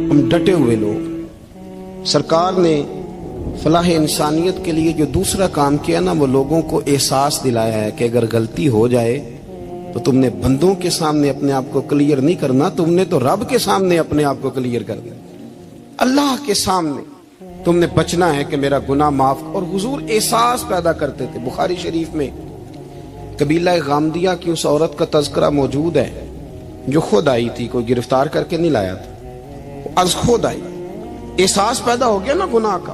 ہم ڈٹے ہوئے لوگ. سرکار نے فلاح انسانیت کے لیے جو دوسرا کام کیا نا، وہ لوگوں کو احساس دلایا ہے کہ اگر غلطی ہو جائے تو تم نے بندوں کے سامنے اپنے آپ کو کلیئر نہیں کرنا، تم نے تو رب کے سامنے اپنے آپ کو کلیئر کرنا، اللہ کے سامنے تم نے بچنا ہے کہ میرا گناہ معاف. اور حضور احساس پیدا کرتے تھے. بخاری شریف میں قبیلہ غامدیہ کی اس عورت کا تذکرہ موجود ہے جو خود آئی تھی، کوئی گرفتار کر کے نہیں لایا تھا، وہ از خود آئی. احساس پیدا ہو گیا نا گناہ کا.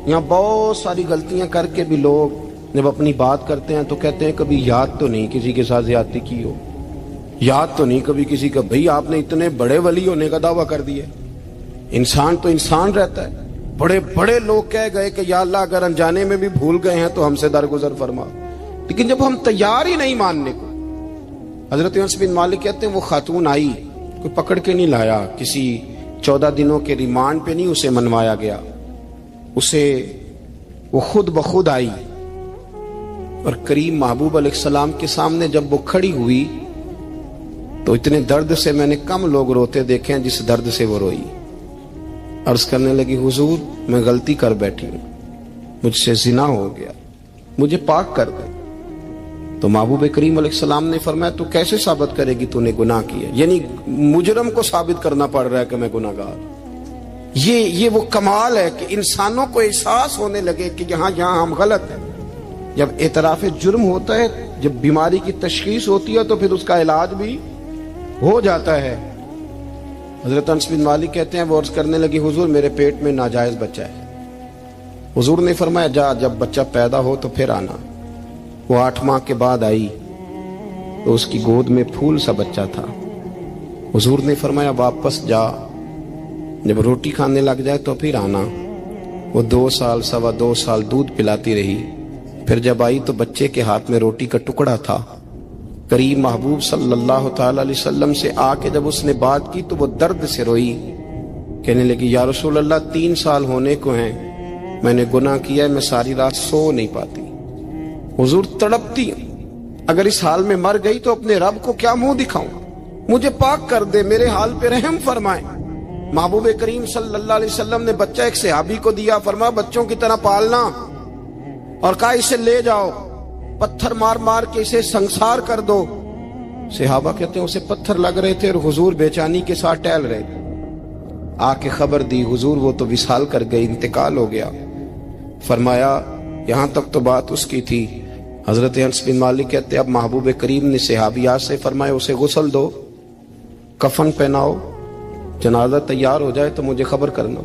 یہاں بہت ساری غلطیاں کر کے بھی لوگ جب اپنی بات کرتے ہیں تو کہتے ہیں کبھی یاد تو نہیں کسی کے ساتھ زیادتی کی ہو، یاد تو نہیں کبھی کسی کا. بھئی آپ نے اتنے بڑے ولی ہونے کا دعویٰ کر دیا. انسان تو انسان رہتا ہے. بڑے بڑے لوگ کہہ گئے کہ یا اللہ اگر انجانے میں بھی بھول گئے ہیں تو ہم سے درگزر فرما. لیکن جب ہم تیار ہی نہیں ماننے کو. حضرت انس بن مالک کہتے ہیں وہ خاتون آئی، کوئی پکڑ کے نہیں لایا، کسی 14 دنوں کے ریمانڈ پہ نہیں اسے منوایا گیا، اسے وہ خود بخود آئی. اور کریم محبوب علیہ السلام کے سامنے جب وہ کھڑی ہوئی تو اتنے درد سے میں نے کم لوگ روتے دیکھے ہیں جس درد سے وہ روئی. عرض کرنے لگی حضور میں غلطی کر بیٹھی ہوں، مجھ سے زنا ہو گیا، مجھے پاک کر دے. تو محبوب کریم علیہ السلام نے فرمایا تو کیسے ثابت کرے گی تو نے گناہ کیا؟ یعنی مجرم کو ثابت کرنا پڑ رہا ہے کہ میں گناہ گار. یہ وہ کمال ہے کہ انسانوں کو احساس ہونے لگے کہ یہاں ہم غلط ہیں. جب اعتراف جرم ہوتا ہے، جب بیماری کی تشخیص ہوتی ہے تو پھر اس کا علاج بھی ہو جاتا ہے. حضرت انس بن مالک کہتے ہیں وہ عرض کرنے لگی حضور میرے پیٹ میں ناجائز بچہ ہے. حضور نے فرمایا جا جب بچہ پیدا ہو تو پھر آنا. وہ 8 ماہ کے بعد آئی تو اس کی گود میں پھول سا بچہ تھا. حضور نے فرمایا واپس جا، جب روٹی کھانے لگ جائے تو پھر آنا. وہ 2 سال 2.25 سال دودھ پلاتی رہی. پھر جب آئی تو بچے کے ہاتھ میں روٹی کا ٹکڑا تھا. کریم محبوب صلی اللہ تعالی علیہ وسلم سے آ کے جب اس نے بات کی تو وہ درد سے روئی، کہنے لگی یا رسول اللہ 3 سال ہونے کو ہیں، میں نے گناہ کیا ہے، میں ساری رات سو نہیں پاتی. حضور تڑپتی اگر اس حال میں مر گئی تو اپنے رب کو کیا منہ دکھاؤں، مجھے پاک کر دے، میرے حال پہ رحم فرمائے. محبوب کریم صلی اللہ علیہ وسلم نے بچہ ایک صحابی کو دیا، فرمایا بچوں کی طرح پالنا، اور کہا اسے لے جاؤ، پتھر مار مار کے اسے سنسار کر دو. صحابہ کہتے ہیں اسے پتھر لگ رہے تھے اور حضور بے چینی کے ساتھ ٹہل رہے تھے. آ کے خبر دی حضور وہ تو وصال کر گئی، انتقال ہو گیا. فرمایا یہاں تک تو بات اس کی تھی. حضرت انس بن مالک کہتے اب محبوب کریم نے صحابیات سے فرمایا اسے غسل دو، کفن پہناؤ، جنازہ تیار ہو جائے تو مجھے خبر کرنا.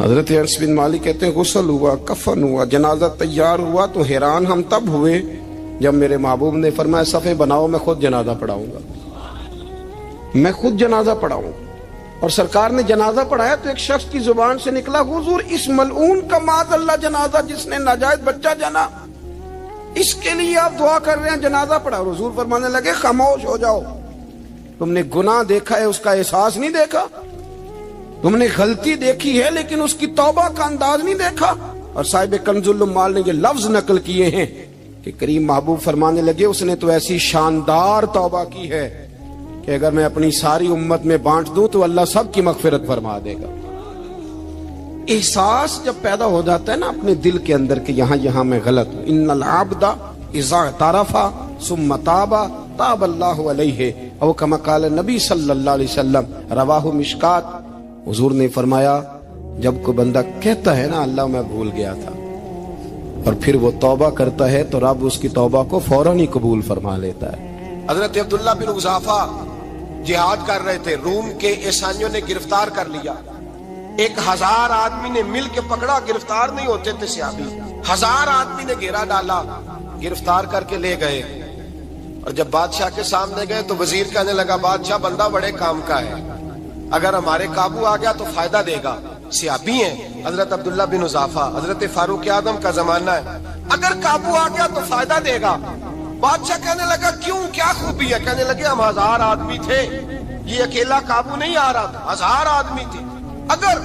حضرت انس بن مالک کہتے ہیں غسل ہوا، کفن ہوا، جنازہ تیار ہوا تو حیران ہم تب ہوئے جب میرے محبوب نے فرمایا صفے بناؤ، میں خود جنازہ پڑھاؤں گا، میں خود جنازہ پڑھاؤں. اور سرکار نے جنازہ پڑھایا تو ایک شخص کی زبان سے نکلا حضور اس ملعون کا معاذ اللہ جنازہ جس نے ناجائز بچہ جنا، اس کے لیے آپ دعا کر رہے ہیں، جنازہ پڑھا. حضور فرمانے لگے خاموش ہو جاؤ، تم نے گناہ دیکھا ہے، اس کا احساس نہیں دیکھا. تم نے غلطی دیکھی ہے لیکن اس کی توبہ کا انداز نہیں دیکھا. اور صاحب کنز العمال نے یہ لفظ نقل کیے ہیں کہ کریم محبوب فرمانے لگے اس نے تو ایسی شاندار توبہ کی ہے کہ اگر میں اپنی ساری امت میں بانٹ دوں تو اللہ سب کی مغفرت فرما دے گا. احساس جب پیدا ہو جاتا ہے نا اپنے دل کے اندر کہ یہاں میں غلط ہوں. ان العبد اذا اعترف ثم تاب تاب اللہ علیہ او کما قال نبی صلی اللہ علیہ وسلم، رواہ مشکات. حضور نے فرمایا جب کوئی بندہ کہتا ہے نا اللہ میں بھول گیا تھا اور پھر وہ توبہ کرتا ہے تو رب اس کی توبہ کو فوراً ہی قبول فرما لیتا ہے. حضرت عبداللہ بن حذافہ جہاد کر رہے تھے، روم کے عیسائیوں نے گرفتار کر لیا. 1000 آدمی نے مل کے پکڑا، گرفتار نہیں ہوتے تھے صحابی. 1000 آدمی نے گھیرا ڈالا، گرفتار کر کے لے گئے. اور جب بادشاہ کے سامنے گئے تو وزیر کہنے لگا بادشاہ بندہ بڑے کام کا ہے، اگر ہمارے قابو آ گیا تو فائدہ دے گا. صحابی ہیں حضرت عبداللہ بن حذافہ، حضرت فاروق اعظم کا زمانہ ہے، اگر قابو آ گیا تو فائدہ دے گا. بادشاہ کہنے لگا کیوں، کیا خوبی ہے؟ کہنے لگے ہم 1000 آدمی تھے، یہ اکیلا قابو نہیں آ رہا تھا، 1000 آدمی تھے، اگر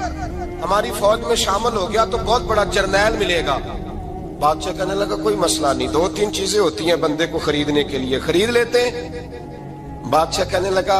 ہماری فوج میں شامل ہو گیا تو بہت بڑا جرنیل ملے گا. بادشاہ کہنے لگا کوئی مسئلہ نہیں، 2-3 چیزیں ہوتی ہیں بندے کو خریدنے کے لیے، خرید لیتے ہیں. بادشاہ کہنے لگا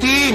3,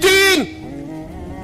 3,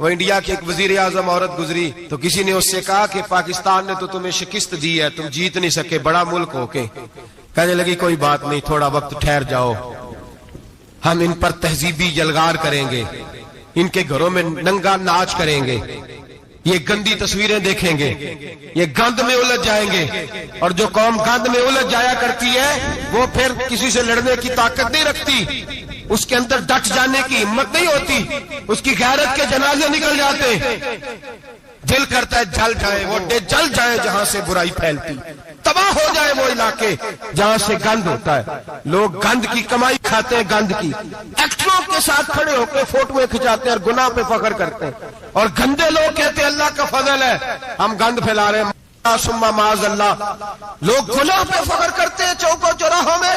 وہ انڈیا کی ایک وزیر اعظم عورت گزری تو کسی نے اس سے کہا کہ پاکستان نے تو تمہیں شکست دی ہے، تم جیت نہیں سکے بڑا ملک ہو کے. کہنے لگی کوئی بات نہیں، تھوڑا وقت ٹھہر جاؤ، ہم ان پر تہذیبی جلگار کریں گے، ان کے گھروں میں ننگا ناچ کریں گے، یہ گندی تصویریں دیکھیں گے، یہ گند میں الجھ جائیں گے. اور جو قوم گند میں الجھ جایا کرتی ہے وہ پھر کسی سے لڑنے کی طاقت نہیں رکھتی، اس کے اندر ڈٹ جانے کی ہمت نہیں ہوتی، اس کی غیرت کے جنازے نکل جاتے. دل کرتا ہے جل جائے وہ جل جائے جہاں سے برائی پھیلتی، تباہ ہو جائے وہ علاقے جہاں سے گند ہوتا ہے. لوگ گند کی کمائی کھاتے ہیں، گند کی. ایکٹروں کے ساتھ کھڑے ہو کے فوٹویں کھچاتے ہیں اور گناہ پہ فخر کرتے ہیں، اور گندے لوگ کہتے ہیں اللہ کا فضل ہے ہم گند پھیلا رہے ہیں، ثم معاذ اللہ. لوگ گناہ پہ فخر کرتے ہیں چوکوں چوراہوں میں.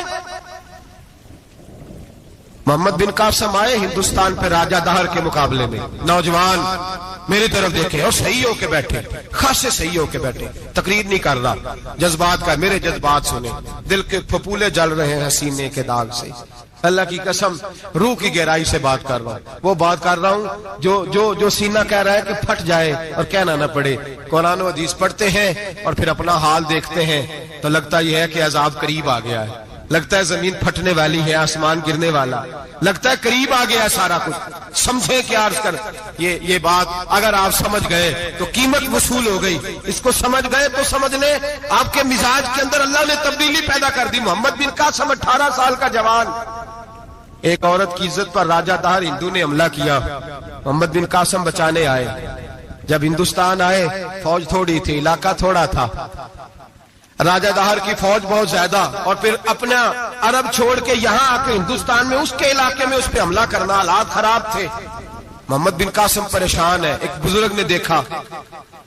محمد بن قاسم آئے ہندوستان پہ راجہ دہر کے مقابلے میں، نوجوان میری طرف دیکھے اور صحیح ہو کے بیٹھے، خاصے صحیح ہو کے بیٹھے، تقریر نہیں کر رہا، جذبات کا، میرے جذبات سنے، دل کے پھپولے جل رہے ہیں سینے کے داغ سے. اللہ کی قسم روح کی گہرائی سے بات کر رہا ہوں، وہ بات کر رہا ہوں جو سینہ کہہ رہا ہے کہ پھٹ جائے اور کہنا نہ پڑے. قرآن و حدیث پڑھتے ہیں اور پھر اپنا حال دیکھتے ہیں تو لگتا یہ ہے کہ عذاب قریب آ گیا ہے، لگتا ہے زمین پھٹنے والی ہے، آسمان گرنے والا، لگتا ہے قریب آ گیا ہے سارا کچھ. سمجھے کیا عرض کر یہ بات اگر آپ سمجھ گئے تو قیمت وصول ہو گئی. اس کو سمجھ گئے تو سمجھ لیں آپ کے مزاج کے اندر اللہ نے تبدیلی پیدا کر دی. محمد بن قاسم 18 سال کا جوان، ایک عورت کی عزت پر راجہ دہر ہندو نے حملہ کیا، محمد بن قاسم بچانے آئے. جب ہندوستان آئے فوج تھوڑی تھی، علاقہ تھوڑا تھا، راجہ دہر کی فوج بہت زیادہ، اور پھر اپنا عرب چھوڑ کے یہاں آ کے ہندوستان میں اس کے علاقے میں اس پہ حملہ کرنا، حالات خراب تھے. محمد بن قاسم پریشان ہے. ایک بزرگ نے دیکھا،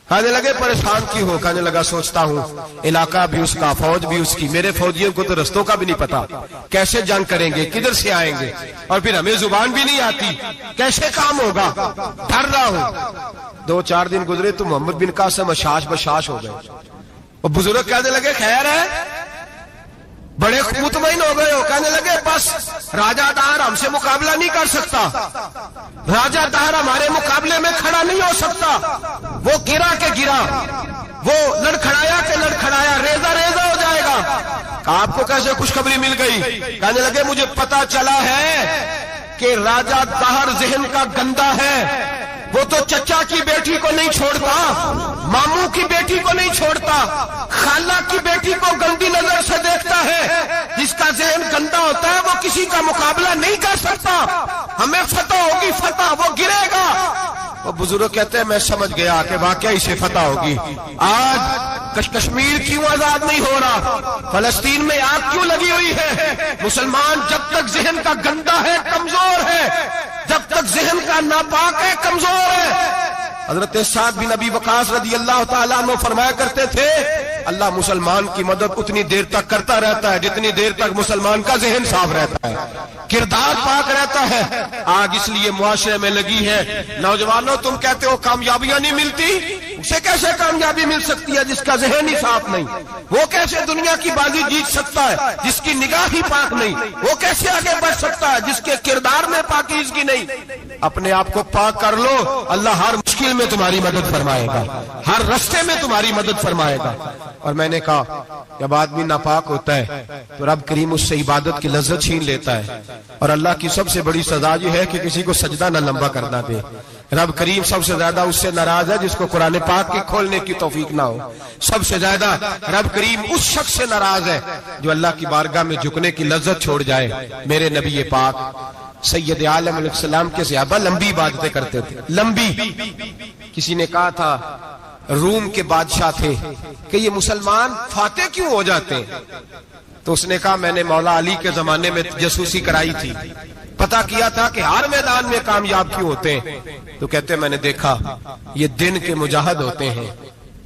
کہنے لگے پریشان کیوں ہو؟ کہنے لگا سوچتا ہوں علاقہ بھی اس کا، فوج بھی اس کی، میرے فوجیوں کو تو رستوں کا بھی نہیں پتا، کیسے جنگ کریں گے، کدھر سے آئیں گے، اور پھر ہمیں زبان بھی نہیں آتی، کیسے کام ہوگا، ڈر رہا ہوں. 2-4 دن گزرے تو محمد بن قاسم اشاش بشاش ہو گئے. اور بزرگ کہنے لگے خیر ہے، بڑے مطمئن ہو گئے ہو. کہنے لگے بس راجہ دہر ہم سے مقابلہ نہیں کر سکتا، راجہ دہر ہمارے مقابلے میں کھڑا نہیں ہو سکتا. وہ گرا کے گرا، وہ لڑکھڑایا کے لڑکھڑایا، ریزہ ریزہ ہو جائے گا. آپ کو کیسے خوشخبری مل گئی؟ کہنے لگے مجھے پتا چلا ہے کہ راجہ دہر ذہن کا گندا ہے، وہ تو چچا کی بیٹی کو نہیں چھوڑتا، ماموں کی بیٹی کو نہیں چھوڑتا، خالہ کی بیٹی کو گندی نظر سے دیکھتا ہے. جس کا ذہن گندا ہوتا ہے وہ کسی کا مقابلہ نہیں کر سکتا. ہمیں فتح ہوگی، فتح، وہ گرے گا. وہ بزرگ کہتے ہیں میں سمجھ گیا کہ واقعی سے فتح ہوگی. آج کشمیر کیوں آزاد نہیں ہو رہا، فلسطین میں آگ کیوں لگی ہوئی ہے؟ مسلمان جب تک ذہن کا گندا ہے کمزور ہے، جب تک ذہن کا ناپاک ہے کمزور ہے. حضرت سعد بن ابی وقاص رضی اللہ تعالیٰ عنہ فرمایا کرتے تھے اللہ مسلمان کی مدد اتنی دیر تک کرتا رہتا ہے جتنی دیر تک مسلمان کا ذہن صاف رہتا ہے، کردار پاک رہتا ہے. آگ اس لیے معاشرے میں لگی ہے. نوجوانوں تم کہتے ہو کامیابیاں نہیں ملتی، اسے کیسے کامیابی مل سکتی ہے جس کا ذہن ہی صاف نہیں؟ وہ کیسے دنیا کی بازی جیت سکتا ہے جس کی نگاہ ہی پاک نہیں؟ وہ کیسے آگے بڑھ سکتا ہے جس کے کردار میں پاکیزگی نہیں؟ اپنے آپ کو پاک کر لو، اللہ ہر مشکل میں تمہاری مدد فرمائے گا، ہر رستے میں تمہاری مدد فرمائے گا. اور میں نے کہا جب آدمی ناپاک ہوتا ہے تو رب کریم اس سے عبادت کی لذت چھین لیتا ہے. اور اللہ کی سب سے بڑی سزا یہ ہے کہ کسی کو سجدہ نہ لمبا کرنا دے. رب کریم سب سے زیادہ اس سے ناراض ہے جس کو قرآن پاک کے کھولنے کی توفیق نہ ہو. سب سے زیادہ رب کریم اس شخص سے ناراض ہے جو اللہ کی بارگاہ میں جھکنے کی لذت چھوڑ جائے. میرے نبی پاک سید عالم علیہ السلام کے صحابہ لمبی عبادتیں کرتے تھے، لمبی. کسی نے کہا تھا روم کے بادشاہ تھے کہ یہ مسلمان فاتح کیوں ہو جاتے ہیں؟ تو اس نے کہا میں نے مولا علی کے زمانے میں جاسوسی کرائی تھی، پتا کیا تھا کہ ہر میدان میں کامیاب کیوں ہوتے ہیں. تو کہتے میں نے دیکھا یہ دن کے مجاہد ہوتے ہیں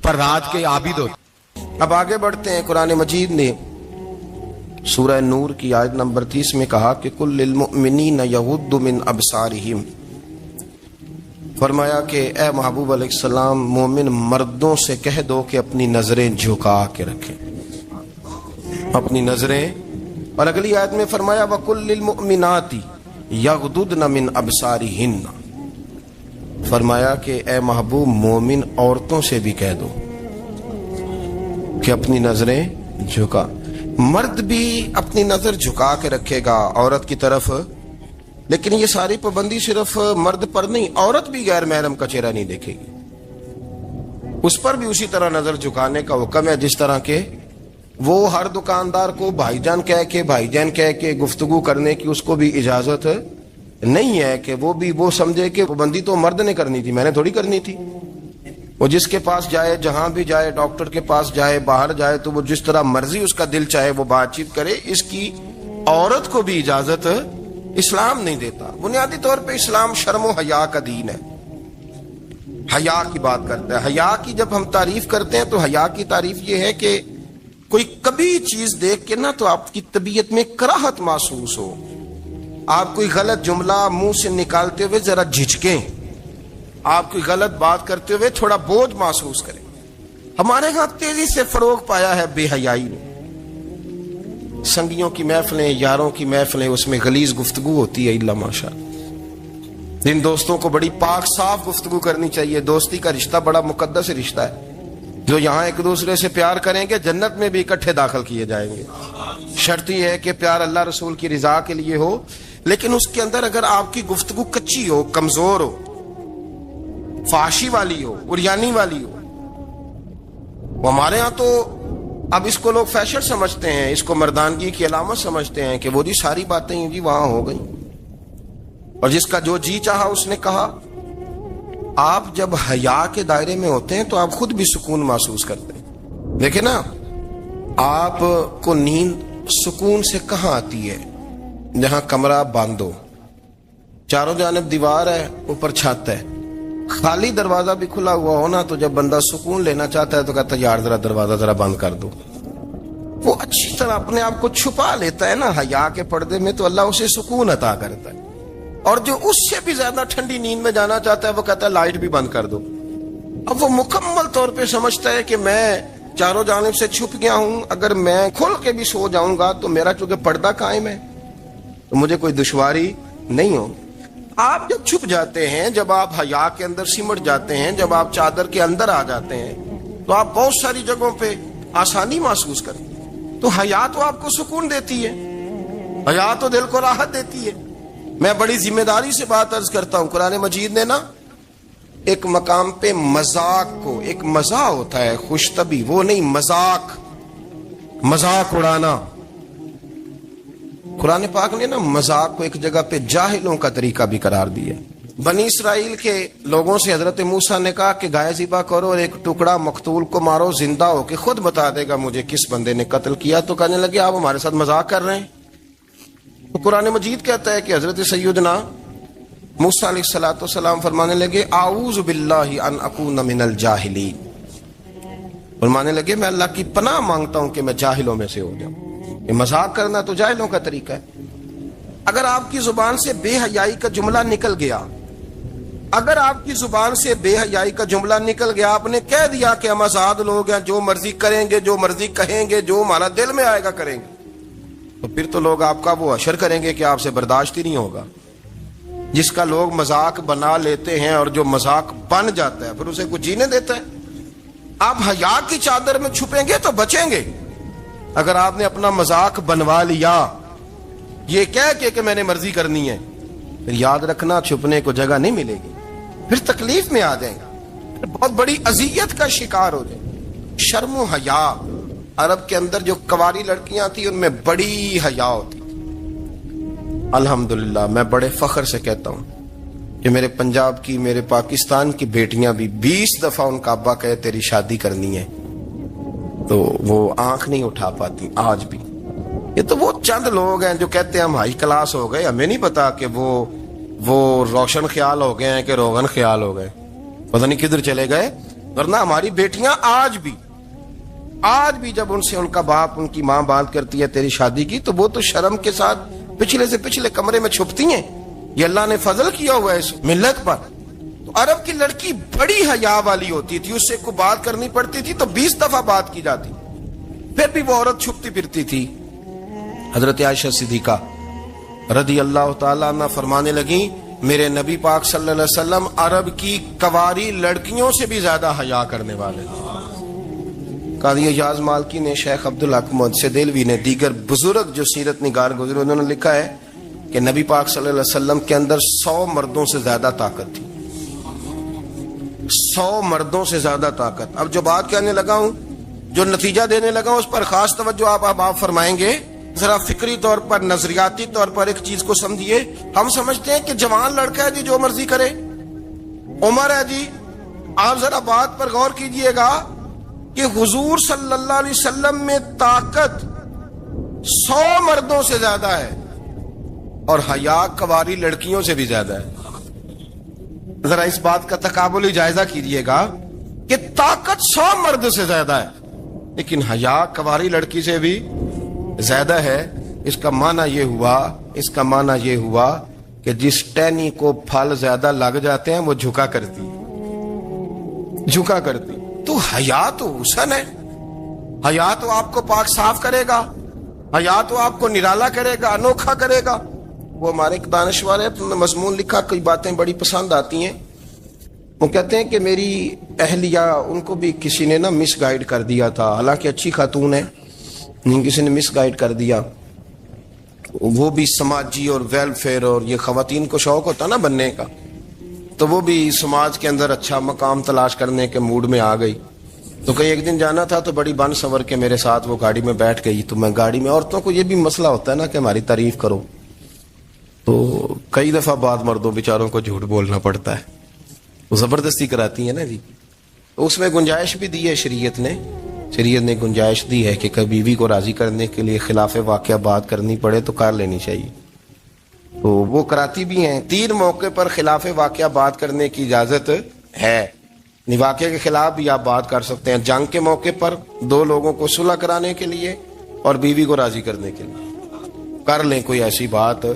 پر رات کے عابد ہوتے ہیں. اب آگے بڑھتے ہیں. قرآن مجید نے سورہ نور کی آیت نمبر 30 میں کہا کہ کل للمؤمنین یغضوا من ابصارہم، فرمایا کہ اے محبوب علیہ السلام مومن مردوں سے کہہ دو کہ اپنی نظریں جھکا کے رکھیں، اپنی نظریں. اور اگلی آیت میں فرمایا وَقُلْ لِلْمُؤْمِنَاتِ يَغْضُضْنَ مِنْ أَبْصَارِهِنَّ، فرمایا کہ اے محبوب مومن عورتوں سے بھی کہہ دو کہ اپنی نظریں جھکا. مرد بھی اپنی نظر جھکا کے رکھے گا عورت کی طرف، لیکن یہ ساری پابندی صرف مرد پر نہیں، عورت بھی غیر محرم کا چہرہ نہیں دیکھے گی، اس پر بھی اسی طرح نظر جھکانے کا حکم ہے جس طرح کہ وہ ہر دکاندار کو بھائی جان کہہ کے گفتگو کرنے کی اس کو بھی اجازت نہیں ہے کہ وہ سمجھے کہ پابندی تو مرد نے کرنی تھی، میں نے تھوڑی کرنی تھی. وہ جس کے پاس جائے، جہاں بھی جائے، ڈاکٹر کے پاس جائے، باہر جائے، تو وہ جس طرح مرضی اس کا دل چاہے وہ بات چیت کرے، اس کی عورت کو بھی اجازت اسلام نہیں دیتا. بنیادی طور پہ اسلام شرم و حیا کا دین ہے، حیا کی بات کرتا ہے. حیا کی جب ہم تعریف کرتے ہیں تو حیا کی تعریف یہ ہے کہ کوئی کبھی چیز دیکھ کے نا تو آپ کی طبیعت میں کراہت محسوس ہو، آپ کوئی غلط جملہ منہ سے نکالتے ہوئے ذرا جھجکیں، آپ کوئی غلط بات کرتے ہوئے تھوڑا بوجھ محسوس کریں. ہمارے ہاں تیزی سے فروغ پایا ہے بے حیائی نے. سنگیوں کی محفلیں، یاروں کی محفلیں، اس میں غلیظ گفتگو ہوتی ہے الا ماشاء. جن دوستوں کو بڑی پاک صاف گفتگو کرنی چاہیے. دوستی کا رشتہ بڑا مقدس رشتہ ہے، جو یہاں ایک دوسرے سے پیار کریں گے جنت میں بھی اکٹھے داخل کیے جائیں گے. شرط یہ ہے کہ پیار اللہ رسول کی رضا کے لیے ہو، لیکن اس کے اندر اگر آپ کی گفتگو کچی ہو، کمزور ہو، فحاشی والی ہو، عریانی والی ہو. وہ ہمارے ہاں تو اب اس کو لوگ فیشن سمجھتے ہیں، اس کو مردانگی کی علامت سمجھتے ہیں کہ وہ جی ساری باتیں جی وہاں ہو گئی اور جس کا جو جی چاہا اس نے کہا. آپ جب حیا کے دائرے میں ہوتے ہیں تو آپ خود بھی سکون محسوس کرتے ہیں. دیکھیں نا، آپ کو نیند سکون سے کہاں آتی ہے؟ جہاں کمرہ بند ہو، چاروں جانب دیوار ہے، اوپر چھت ہے، خالی دروازہ بھی کھلا ہوا ہونا تو جب بندہ سکون لینا چاہتا ہے تو کہتا ہے یار ذرا دروازہ ذرا بند کر دو. وہ اچھی طرح اپنے آپ کو چھپا لیتا ہے نا حیا کے پردے میں، تو اللہ اسے سکون عطا کرتا ہے. اور جو اس سے بھی زیادہ ٹھنڈی نیند میں جانا چاہتا ہے وہ کہتا ہے لائٹ بھی بند کر دو. اب وہ مکمل طور پہ سمجھتا ہے کہ میں چاروں جانب سے چھپ گیا ہوں، اگر میں کھل کے بھی سو جاؤں گا تو میرا چونکہ پردہ قائم ہے تو مجھے کوئی دشواری نہیں ہو. آپ جب چھپ جاتے ہیں، جب آپ حیا کے اندر سمٹ جاتے ہیں، جب آپ چادر کے اندر آ جاتے ہیں تو آپ بہت ساری جگہوں پہ آسانی محسوس کرتے ہیں. تو حیا تو آپ کو سکون دیتی ہے، حیا تو دل کو راحت دیتی ہے. میں بڑی ذمہ داری سے بات عرض کرتا ہوں، قرآن مجید نے نا ایک مقام پہ مذاق کو، ایک مزاح ہوتا ہے خوش طبی، وہ نہیں مذاق اڑانا. قرآن پاک نے نا مذاق کو ایک جگہ پہ جاہلوں کا طریقہ بھی قرار دیا. بنی اسرائیل کے لوگوں سے حضرت موسیٰ نے کہا کہ گائے ذبح کرو اور ایک ٹکڑا مقتول کو مارو، زندہ ہو کے خود بتا دے گا مجھے کس بندے نے قتل کیا. تو کہنے لگے آپ ہمارے ساتھ مذاق کر رہے ہیں. تو قرآن مجید کہتا ہے کہ حضرت سیدنا موسیٰ علیہ السلام فرمانے لگے اعوذ باللہ ان اکون من الجاہلین. فرمانے لگے میں اللہ کی پناہ مانگتا ہوں کہ میں جاہلوں میں سے ہو جاؤں. یہ مذاق کرنا تو جاہلوں کا طریقہ ہے. اگر آپ کی زبان سے بے حیائی کا جملہ نکل گیا، اگر آپ کی زبان سے بے حیائی کا جملہ نکل گیا، آپ نے کہہ دیا کہ ہم آزاد لوگ ہیں، جو مرضی کریں گے، جو مرضی کہیں گے، جو ہمارا دل میں آئے گا کریں گے، تو پھر تو لوگ آپ کا وہ حشر کریں گے کہ آپ سے برداشت ہی نہیں ہوگا. جس کا لوگ مذاق بنا لیتے ہیں اور جو مذاق بن جاتا ہے پھر اسے کچھ جینے دیتا ہے. آپ حیا کی چادر میں چھپیں گے تو بچیں گے. اگر آپ نے اپنا مذاق بنوا لیا یہ کہہ کے کہ میں نے مرضی کرنی ہے، پھر یاد رکھنا چھپنے کو جگہ نہیں ملے گی، پھر تکلیف میں آ جائیں گے، پھر بہت بڑی اذیت کا شکار ہو جائیں. شرم و حیا، عرب کے اندر جو کنواری لڑکیاں تھیں ان میں بڑی حیا ہوتی. الحمدللہ میں بڑے فخر سے کہتا ہوں کہ میرے پنجاب کی، میرے پاکستان کی بیٹیاں بھی 20 دفعہ ان کا ابا کہے تیری شادی کرنی ہے تو وہ آنکھ نہیں اٹھا پاتی آج بھی. یہ تو وہ چند لوگ ہیں جو کہتے ہیں ہم ہائی کلاس ہو گئے، ہمیں نہیں پتا کہ وہ روشن خیال ہو گئے ہیں کہ روغن خیال ہو گئے، پتہ نہیں کدھر چلے گئے. ورنہ ہماری بیٹیاں آج بھی جب ان سے ان کا باپ، ان کی ماں بات کرتی ہے تیری شادی کی تو وہ تو شرم کے ساتھ پچھلے سے پچھلے کمرے میں چھپتی ہیں. یہ اللہ نے فضل کیا ہوا ہے اس ملت پر. تو عرب کی لڑکی بڑی حیا والی ہوتی تھی، اس سے کوئی بات کرنی پڑتی تھی تو 20 دفعہ بات کی جاتی، پھر بھی وہ عورت چھپتی پھرتی تھی. حضرت عائشہ صدیقہ رضی اللہ تعالیٰ عنہ فرمانے لگیں میرے نبی پاک صلی اللہ علیہ وسلم عرب کی کنواری لڑکیوں سے بھی زیادہ حیا کرنے والے تھے۔ قاضی اعجاز مالکی نے، شیخ عبدالحق محدث دہلوی نے، دیگر بزرگ جو سیرت نگار گزرے، انہوں نے لکھا ہے کہ نبی پاک صلی اللہ علیہ وسلم کے اندر 100 مردوں سے زیادہ طاقت تھی، 100 مردوں سے زیادہ طاقت۔ اب جو بات کہنے لگا ہوں، جو نتیجہ دینے لگا ہوں، اس پر خاص توجہ آپ فرمائیں گے۔ ذرا فکری طور پر، نظریاتی طور پر ایک چیز کو سمجھیے۔ ہم سمجھتے ہیں کہ جوان لڑکا ہے جی، جو مرضی کرے، عمر ہے جی۔ آپ ذرا بات پر غور کیجئے گا کہ حضور صلی اللہ علیہ وسلم میں طاقت 100 مردوں سے زیادہ ہے اور حیا کنواری لڑکیوں سے بھی زیادہ ہے۔ ذرا اس بات کا تقابلی جائزہ کیجئے گا کہ طاقت 100 مرد سے زیادہ ہے لیکن حیا کنواری لڑکی سے بھی زیادہ ہے۔ اس کا معنی یہ ہوا کہ جس ٹہنی کو پھل زیادہ لگ جاتے ہیں وہ جھکا کرتی۔ تو حیا تو حسن ہے، حیا تو آپ کو پاک صاف کرے گا، حیا تو آپ کو نرالا کرے گا، انوکھا کرے گا۔ وہ ہمارے ایک دانشور ہے، انہوں نے مضمون لکھا، کئی باتیں بڑی پسند آتی ہیں۔ وہ کہتے ہیں کہ میری اہلیہ، ان کو بھی کسی نے مس گائیڈ کر دیا تھا، حالانکہ اچھی خاتون ہے، کسی نے مس گائیڈ کر دیا۔ وہ بھی سماجی اور ویلفیئر، اور یہ خواتین کو شوق ہوتا نا بننے کا، تو وہ بھی سماج کے اندر اچھا مقام تلاش کرنے کے موڈ میں آ گئی۔ تو کئی ایک دن جانا تھا تو بڑی بن سنور کے میرے ساتھ وہ گاڑی میں بیٹھ گئی۔ تو میں گاڑی میں، عورتوں کو یہ بھی مسئلہ ہوتا ہے نا کہ ہماری تعریف کرو، تو کئی دفعہ بعض مردوں بیچاروں کو جھوٹ بولنا پڑتا ہے، وہ زبردستی کراتی ہے نا جی۔ تو اس میں گنجائش بھی دی ہے شریعت نے گنجائش دی ہے کہ کبھی بیوی کو راضی کرنے کے لیے خلاف واقعہ بات کرنی پڑے تو کر لینی چاہیے، تو وہ کراتی بھی ہیں۔ 3 موقع پر خلاف واقعہ بات کرنے کی اجازت ہے، واقعے کے خلاف بھی آپ بات کر سکتے ہیں، جنگ کے موقع پر 2 لوگوں کو صلح کرانے کے لیے اور بیوی کو راضی کرنے کے لیے کر لیں کوئی ایسی بات،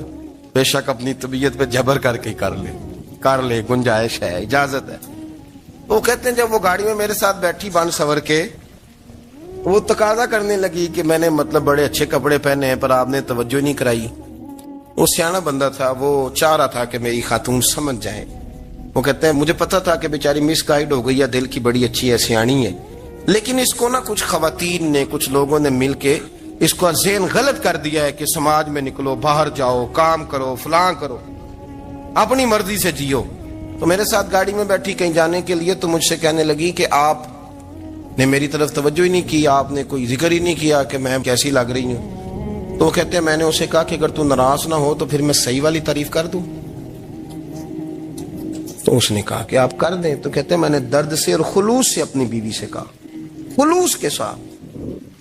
بے شک اپنی طبیعت پہ جبر کر کے کر لیں، گنجائش ہے، اجازت ہے۔ وہ کہتے ہیں جب وہ گاڑی میں میرے ساتھ بیٹھی بن سنور کے، وہ تقاضا کرنے لگی کہ میں نے بڑے اچھے کپڑے پہنے ہیں پر آپ نے توجہ نہیں کرائی۔ وہ سیانا بندہ تھا، وہ چاہ رہا تھا کہ میری خاتون سمجھ جائیں۔ وہ کہتے ہیں مجھے پتا تھا کہ بیچاری مس گائیڈ ہو گئی ہے، دل کی بڑی اچھی ہے، سیانی ہے، لیکن اس کو کچھ خواتین نے، کچھ لوگوں نے مل کے اس کو ذہن غلط کر دیا ہے کہ سماج میں نکلو، باہر جاؤ، کام کرو، فلاں کرو، اپنی مرضی سے جیو۔ تو میرے ساتھ گاڑی میں بیٹھی کہیں جانے کے لیے، تو مجھ سے کہنے لگی کہ آپ نے میری طرف توجہ ہی نہیں کی، آپ نے کوئی ذکر ہی نہیں کیا کہ میں کیسی لگ رہی ہوں۔ تو وہ کہتے ہیں میں نے اسے کہا کہ اگر تو ناراض نہ ہو تو پھر میں صحیح والی تعریف کر دوں۔ تو اس نے کہا کہ آپ کر دیں۔ تو کہتے ہیں میں نے درد سے اور خلوص سے اپنی بیوی سے کہا، خلوص کے ساتھ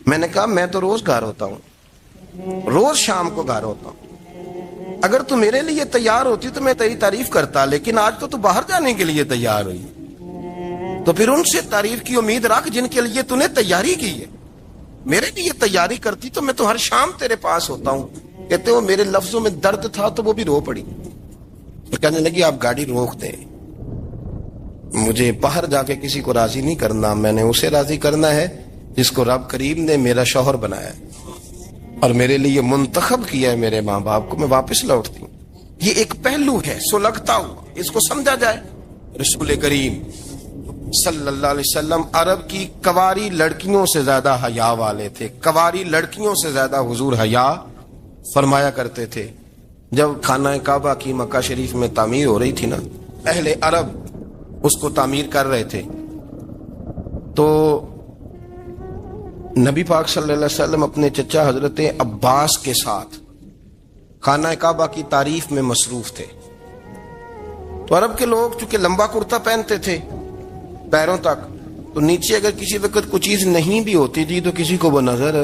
میں نے کہا میں تو روز گھر ہوتا ہوں، روز شام کو گھر ہوتا ہوں، اگر تو میرے لیے تیار ہوتی تو میں تیری تعریف کرتا، لیکن آج تو باہر جانے کے لیے تیار ہوئی، تو پھر ان سے تعریف کی امید رکھ جن کے لیے تو نے تیاری کی ہے۔ میرے لیے تیاری کرتی تو میں تو ہر شام تیرے پاس ہوتا ہوں۔ کہتے وہ میرے لفظوں میں درد تھا تو وہ بھی رو پڑی۔ تو کہنے لگی آپ گاڑی روک دیں، مجھے باہر جا کے کسی کو راضی نہیں کرنا، میں نے اسے راضی کرنا ہے جس کو رب کریم نے میرا شوہر بنایا ہے اور میرے لیے منتخب کیا ہے میرے ماں باپ کو۔ میں واپس لوٹتی ہوں۔ یہ ایک پہلو ہے سلگتا ہوا، اس کو سمجھا جائے۔ رسول کریم صلی اللہ علیہ وسلم عرب کی کنواری لڑکیوں سے زیادہ حیا والے تھے، کنواری لڑکیوں سے زیادہ حضور حیا فرمایا کرتے تھے۔ جب خانہ کعبہ کی مکہ شریف میں تعمیر ہو رہی تھی نا، اہل عرب اس کو تعمیر کر رہے تھے، تو نبی پاک صلی اللہ علیہ وسلم اپنے چچا حضرت عباس کے ساتھ خانہ کعبہ کی تعریف میں مصروف تھے۔ تو عرب کے لوگ چونکہ لمبا کرتا پہنتے تھے پیروں تک، تو نیچے اگر کسی وقت کوئی چیز نہیں بھی ہوتی تھی تو کسی کو وہ نظر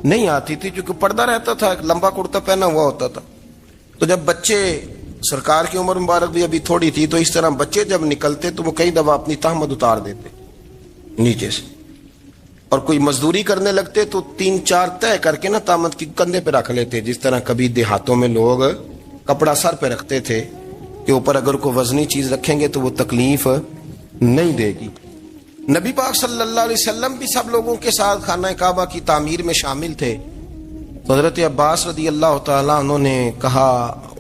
نہیں آتی تھی، چونکہ پردہ رہتا تھا، ایک لمبا کرتا پہنا ہوا ہوتا تھا۔ تو جب بچے، سرکار کی عمر مبارک بھی ابھی تھوڑی تھی، تو اس طرح بچے جب نکلتے تو وہ کئی دفعہ اپنی تہمت اتار دیتے نیچے سے، اور کوئی مزدوری کرنے لگتے تو 3-4 طے کر کے تہمت کی کندھے پہ رکھ لیتے، جس طرح کبھی دیہاتوں میں لوگ کپڑا سر پہ رکھتے تھے کہ اوپر اگر کوئی وزنی چیز رکھیں گے تو وہ تکلیف نہیں دے گی۔ نبی پاک صلی اللہ علیہ وسلم بھی سب لوگوں کے ساتھ خانہ کعبہ کی تعمیر میں شامل تھے۔ تو حضرت عباس رضی اللہ تعالیٰ عنہ نے کہا،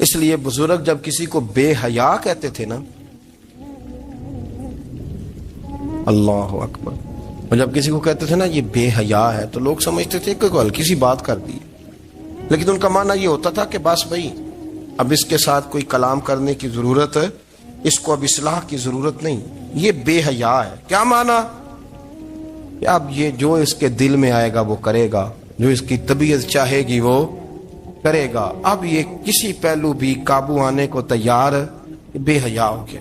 اس لیے بزرگ جب کسی کو بے حیا کہتے تھے نا، اللہ اکبر، اور جب کسی کو کہتے تھے نا یہ بے حیا ہے، تو لوگ سمجھتے تھے کہ کوئی ہلکی سی بات کر دی، لیکن ان کا معنی یہ ہوتا تھا کہ بس بھائی اب اس کے ساتھ کوئی کلام کرنے کی ضرورت ہے، اس کو اب اصلاح کی ضرورت نہیں، یہ بے حیا ہے۔ کیا معنی؟ کہ اب یہ جو اس کے دل میں آئے گا وہ کرے گا، جو اس کی طبیعت چاہے گی وہ کرے گا، اب یہ کسی پہلو بھی قابو آنے کو تیار بے حیا ہو گیا۔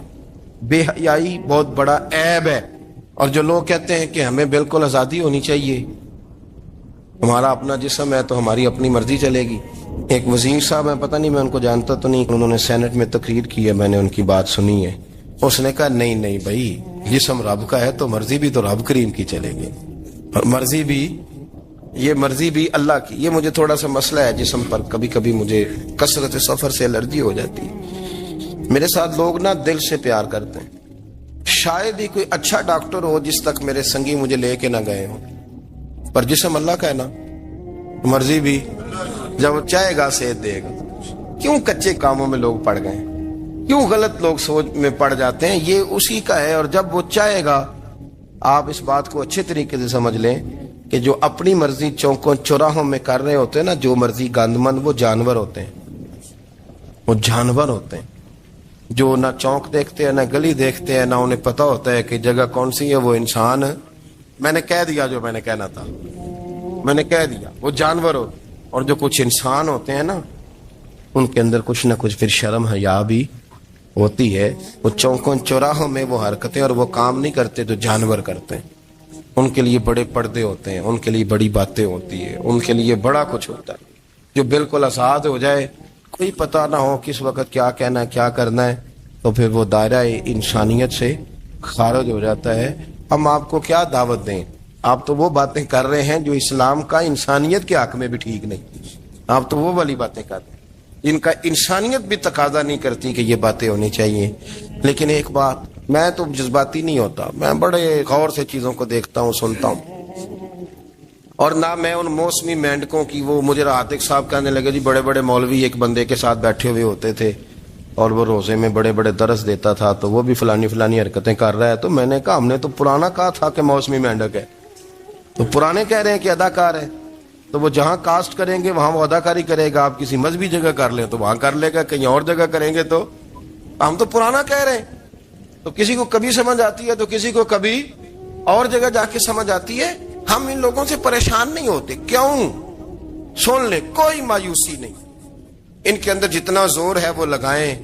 بے حیائی بہت بڑا عیب ہے، اور جو لوگ کہتے ہیں کہ ہمیں بالکل آزادی ہونی چاہیے، ہمارا اپنا جسم ہے تو ہماری اپنی مرضی چلے گی۔ ایک وزیر صاحب ہیں، پتہ نہیں میں ان کو جانتا تو نہیں، انہوں نے سینٹ میں تقریر کی ہے، میں نے ان کی بات سنی ہے، اس نے کہا نہیں نہیں بھائی، جسم رب کا ہے تو مرضی بھی تو رب کریم کی چلے گی، اور مرضی بھی اللہ کی۔ یہ مجھے تھوڑا سا مسئلہ ہے جسم پر، کبھی کبھی مجھے کثرت سفر سے الرجی ہو جاتی ہے۔ میرے ساتھ لوگ نا دل سے پیار کرتے ہیں، شاید ہی کوئی اچھا ڈاکٹر ہو جس تک میرے سنگی مجھے لے کے نہ گئے ہوں، پر جسم اللہ کا ہے نا، مرضی بھی جب وہ چاہے گا صحت دے گا۔ کیوں کچے کاموں میں لوگ پڑ گئے، کیوں غلط لوگ سوچ میں پڑ جاتے ہیں؟ یہ اسی کا ہے، اور جب وہ چاہے گا، آپ اس بات کو اچھے طریقے سے سمجھ لیں کہ جو اپنی مرضی چوکوں چوراہوں میں کر رہے ہوتے ہیں نا، جو مرضی گاندمند، وہ جانور ہوتے ہیں، وہ جانور ہوتے ہیں جو نہ چونک دیکھتے ہیں، نہ گلی دیکھتے ہیں، نہ انہیں پتہ ہوتا ہے کہ جگہ کون سی ہے۔ وہ انسان، میں نے کہہ دیا جو میں نے کہنا تھا، میں نے کہہ دیا، وہ جانور ہوتے ہیں۔ اور جو کچھ انسان ہوتے ہیں نا، ان کے اندر کچھ نہ کچھ پھر شرم حیا بھی ہوتی ہے۔ وہ چوکوں چوراہوں میں وہ حرکتیں اور وہ کام نہیں کرتے جو جانور کرتے ہیں۔ ان کے لیے بڑے پردے ہوتے ہیں، ان کے لیے بڑی باتیں ہوتی ہے، ان کے لیے بڑا کچھ ہوتا ہے۔ جو بالکل آزاد ہو جائے، کوئی پتہ نہ ہو کس وقت کیا کہنا ہے، کیا کرنا ہے، تو پھر وہ دائرہ انسانیت سے خارج ہو جاتا ہے۔ ہم آپ کو کیا دعوت دیں؟ آپ تو وہ باتیں کر رہے ہیں جو اسلام کا انسانیت کے حق میں بھی ٹھیک نہیں، آپ تو وہ والی باتیں کر رہے ہیں جن کا انسانیت بھی تقاضا نہیں کرتی کہ یہ باتیں ہونی چاہیے۔ لیکن ایک بات، میں تو جذباتی نہیں ہوتا، میں بڑے غور سے چیزوں کو دیکھتا ہوں، سنتا ہوں، اور نہ میں ان موسمی مینڈکوں کی، وہ مجھے عاتق صاحب کہنے لگے جی بڑے بڑے مولوی ایک بندے کے ساتھ بیٹھے ہوئے ہوتے تھے اور وہ روزے میں بڑے بڑے درس دیتا تھا تو وہ بھی فلانی حرکتیں کر رہا ہے۔ تو میں نے کہا ہم نے تو پرانا کہا تھا کہ موسمی مینڈک ہے، تو پرانے کہہ رہے ہیں کہ اداکار ہے، تو وہ جہاں کاسٹ کریں گے وہاں وہ اداکاری کرے گا۔ آپ کسی مذہبی جگہ کر لیں تو وہاں کر لے گا، کہیں اور جگہ کریں گے تو ہم تو پرانا کہہ رہے ہیں۔ تو کسی کو کبھی سمجھ آتی ہے تو کسی کو کبھی اور جگہ جا کے سمجھ آتی ہے۔ ہم ان لوگوں سے پریشان نہیں ہوتے، کیوں؟ سن لیں، کوئی مایوسی نہیں، ان کے اندر جتنا زور ہے وہ لگائیں۔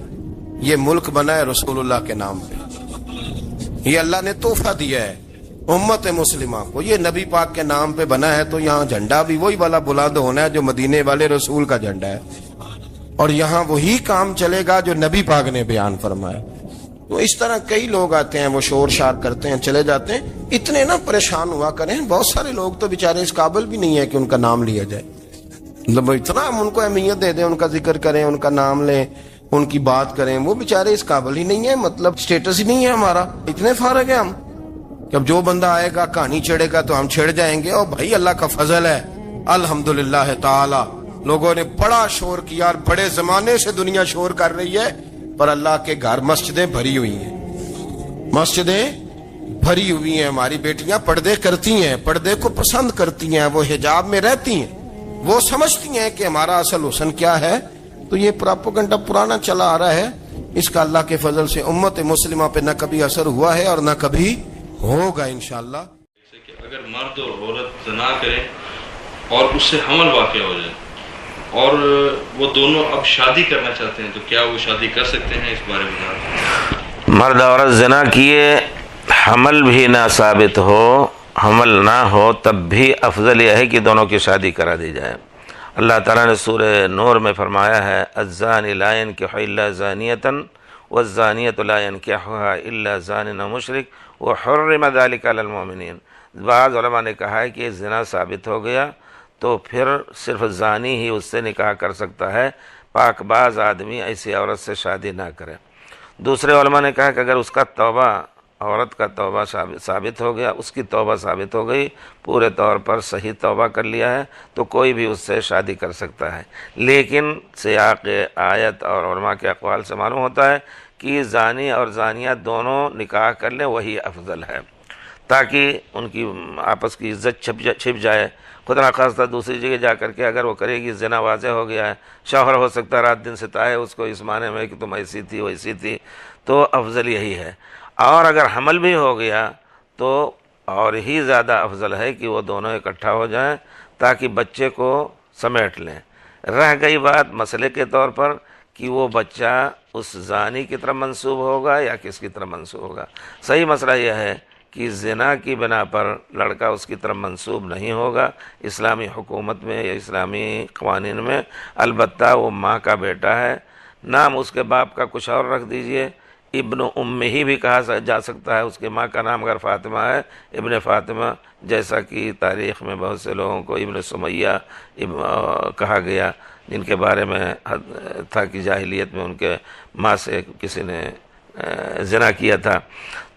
یہ ملک بنا ہے رسول اللہ کے نام پہ، یہ اللہ نے تحفہ دیا ہے امت مسلمہ کو، یہ نبی پاک کے نام پہ بنا ہے، تو یہاں جھنڈا بھی وہی والا بلند ہونا ہے جو مدینے والے رسول کا جھنڈا ہے، اور یہاں وہی کام چلے گا جو نبی پاک نے بیان فرمایا۔ تو اس طرح کئی لوگ آتے ہیں، وہ شور شار کرتے ہیں، چلے جاتے ہیں۔ اتنے نہ پریشان ہوا کریں، بہت سارے لوگ تو بیچارے اس قابل بھی نہیں ہے کہ ان کا نام لیا جائے، مطلب اتنا ہم ان کو اہمیت دے دیں، ان کا ذکر کریں، ان کا نام لیں، ان کی بات کریں، وہ بیچارے اس قابل ہی نہیں ہے، مطلب سٹیٹس ہی نہیں ہے ہمارا، اتنے فارغ ہیں ہم کہ اب جو بندہ آئے گا کہانی چھیڑے گا تو ہم چھیڑ جائیں گے۔ اور بھائی اللہ کا فضل ہے، الحمدللہ تعالی، لوگوں نے بڑا شور کیا، اور بڑے زمانے سے دنیا شور کر رہی ہے، پر اللہ کے گھر مسجدیں بھری ہوئی ہیں، مسجدیں بھری ہوئی ہیں۔ ہماری بیٹیاں پردے کرتی ہیں، پردے کو پسند کرتی ہیں، وہ حجاب میں رہتی ہیں، وہ سمجھتی ہیں کہ ہمارا اصل حسن کیا ہے۔ تو یہ پراپوگنڈا پرانا چلا آ رہا ہے، اس کا اللہ کے فضل سے امت مسلمہ پہ نہ کبھی اثر ہوا ہے اور نہ کبھی ہوگا انشاءاللہ۔ اگر مرد اور عورت زنا کریں اور اس سے حمل واقع ہو جائے اور وہ دونوں اب شادی کرنا چاہتے ہیں، تو کیا وہ شادی کر سکتے ہیں؟ اس بارے میں مرد عورت زنا کیے، حمل بھی نہ ثابت ہو، حمل نہ ہو، تب بھی افضل یہ ہے کہ دونوں کی شادی کرا دی جائے۔ اللہ تعالیٰ نے سورہ نور میں فرمایا ہے الزانی لا ينکح الا زانیۃ والزانیۃ لا ينکحها الا زان و مشرک وحرم ذلک علی المؤمنین۔ بعض علماء نے کہا ہے کہ یہ زنا ثابت ہو گیا تو پھر صرف زانی ہی اس سے نکاح کر سکتا ہے، پاک باز آدمی ایسی عورت سے شادی نہ کرے۔ دوسرے علماء نے کہا کہ اگر اس کا توبہ عورت کا توبہ ثابت ہو گیا، اس کی توبہ ثابت ہو گئی، پورے طور پر صحیح توبہ کر لیا ہے، تو کوئی بھی اس سے شادی کر سکتا ہے۔ لیکن سیاق آیت اور علماء کے اقوال سے معلوم ہوتا ہے کہ زانی اور زانیہ دونوں نکاح کر لیں، وہی افضل ہے، تاکہ ان کی آپس کی عزت چھپ جائے۔ خدا نخواستہ دوسری جگہ جا کر کے اگر وہ کرے گی، زنا واضح ہو گیا ہے، شوہر ہو سکتا ہے رات دن ستائے اس کو اس معنی میں کہ تم ایسی تھی ویسی تھی، تو افضل یہی ہے۔ اور اگر حمل بھی ہو گیا تو اور ہی زیادہ افضل ہے کہ وہ دونوں اکٹھا ہو جائیں تاکہ بچے کو سمیٹ لیں۔ رہ گئی بات مسئلے کے طور پر کہ وہ بچہ اس زانی کی طرف منسوب ہوگا یا کس کی طرف منسوب ہوگا، صحیح مسئلہ یہ ہے کہ زنا کی بنا پر لڑکا اس کی طرف منسوب نہیں ہوگا اسلامی حکومت میں یا اسلامی قوانین میں، البتہ وہ ماں کا بیٹا ہے، نام اس کے باپ کا کچھ اور رکھ دیجئے، ابن ام ہی بھی کہا جا سکتا ہے، اس کی ماں کا نام اگر فاطمہ ہے ابن فاطمہ، جیسا کہ تاریخ میں بہت سے لوگوں کو ابن سمیہ کہا گیا، جن کے بارے میں تھا کہ جاہلیت میں ان کے ماں سے کسی نے زنا کیا تھا،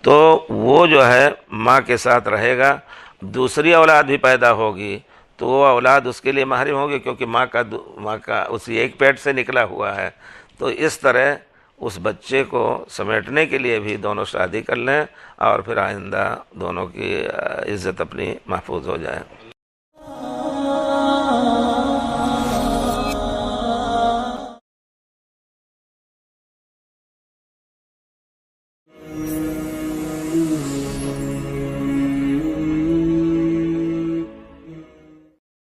تو وہ جو ہے ماں کے ساتھ رہے گا۔ دوسری اولاد بھی پیدا ہوگی تو وہ اولاد اس کے لیے محرم ہوگی، کیونکہ ماں کا اسی ایک پیٹ سے نکلا ہوا ہے، تو اس طرح اس بچے کو سمیٹنے کے لیے بھی دونوں شادی کر لیں اور پھر آئندہ دونوں کی عزت اپنی محفوظ ہو جائے۔